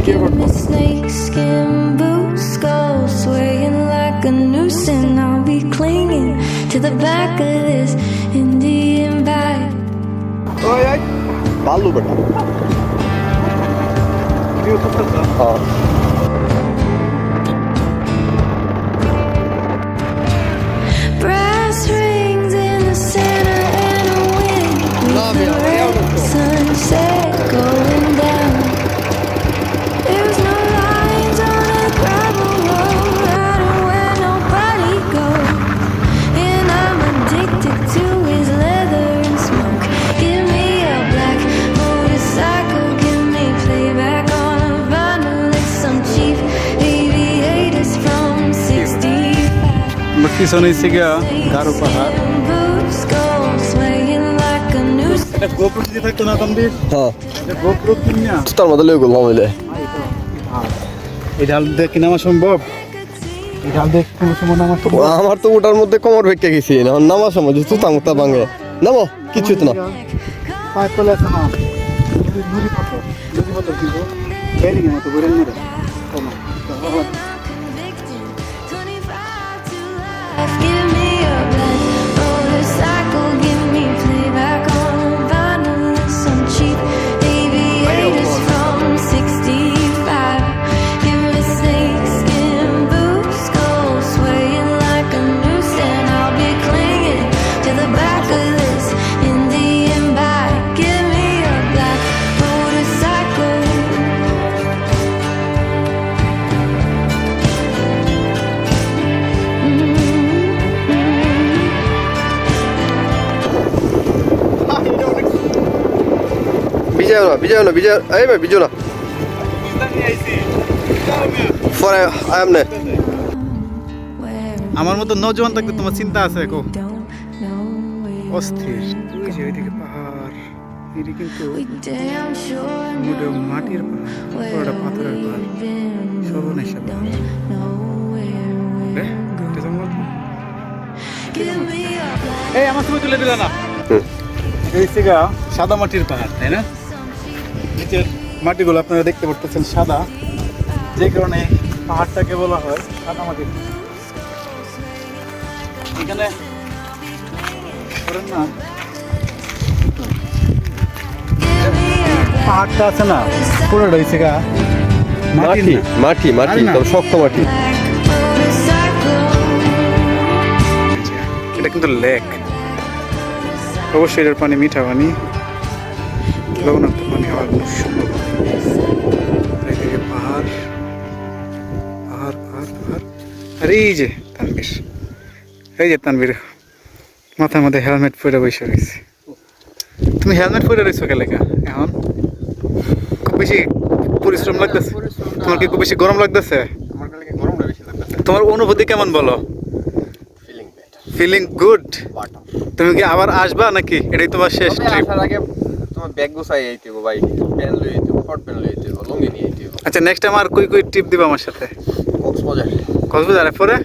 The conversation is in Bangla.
snakeskin boots go swaying like a noose, and I'll be clinging to the back of this Indian bag. Oi, oi. Balu beta. Viu tu tá? Brass rings in the center and a wind with the red sunset going down. There's no lines on a gravel road, riding where nobody goes, and I'm addicted to his leather and smoke. Give me a black motorcycle, give me playback on a vinyl, it's some cheap aviators from 65. পিছনে হচ্ছে গিয়া গারো পাহাড়। এটা গোপ্রো যদি থাকতো না তানবীর, হ্যাঁ এটা গোপ্রো কিনা তোর মধ্যে লই গেল মামলে এই ঢাল দেখে নামা সম্ভব? এই ঢাল দেখে কোনো সময় নামা সম্ভব? আমার তো ওটার মধ্যে কমর ভেঙে গেছি না নামা সময় যে তুতা মুতা ভাঙে নামো কিছু তো না পায়ে চলে আসে না নুরি পাথর কিন্তু বেরিং মতো বেরিং না Give me a black motorcycle, give me playback on a vinyl, some cheap aviators from 65. Give me snakeskin boots, go swaying like a noose, and I'll be clinging to the back of this Indian bike. Give me a black motorcycle. বিজয় না এই ভাই বিজয় না পরে আয়াম নে আমার মতো নজওয়ান থাকতে তোমার চিন্তা আছে কো অস্থির ওই যে ওইদিকে পাহাড় এটি কিন্তু মোটেও মাটির পাহাড় পুরোটা পাথরের পাহাড় সর্বনেশা এই আমার ছবি তুলে দিল না এই জায়গা সাদা মাটির পাহাড় তাই না নিচের মাটিগুলো আপনারা দেখতে পাচ্ছেন সাদা যে কারণে পাহাড়টাকে বলা হয় সাদা মাটির এখানে না পাহাড়টা আছে না পুরোটা হয়েছে গা মাটি মাটি মাটি তো শক্ত মাটি এটা কিন্তু লেক অবশ্যই এটার পানি মিঠা পানি লবণাক্ত পানি হওয়ার কোনো সম্ভাবনা নেই পাহাড় পাহাড় পাহাড় পাহাড় আর এই যে তানবীর মাথার মধ্যে হেলমেট পরে বসে রয়েছে তুমি হেলমেট পরে রয়েছো কে লেখা এখন খুব বেশি পরিশ্রম লাগতেছে তোমার কি খুব বেশি গরম লাগতেছে তোমার অনুভূতি কেমন বলো ফিলিং গুড তুমি কি আবার আসবা নাকি এটাই তোমার শেষ ট্রিপ তোমার ব্যাগ গোছাই আইতে গো ভাই প্যান লই আইতে শর্ট প্যান লই আইতে লুঙ্গি নিয়ে আইতে আচ্ছা নেক্সট টাইম আর কই ট্রিপ দিবা আমার সাথে কক্সবাজার কক্সবাজারে পরে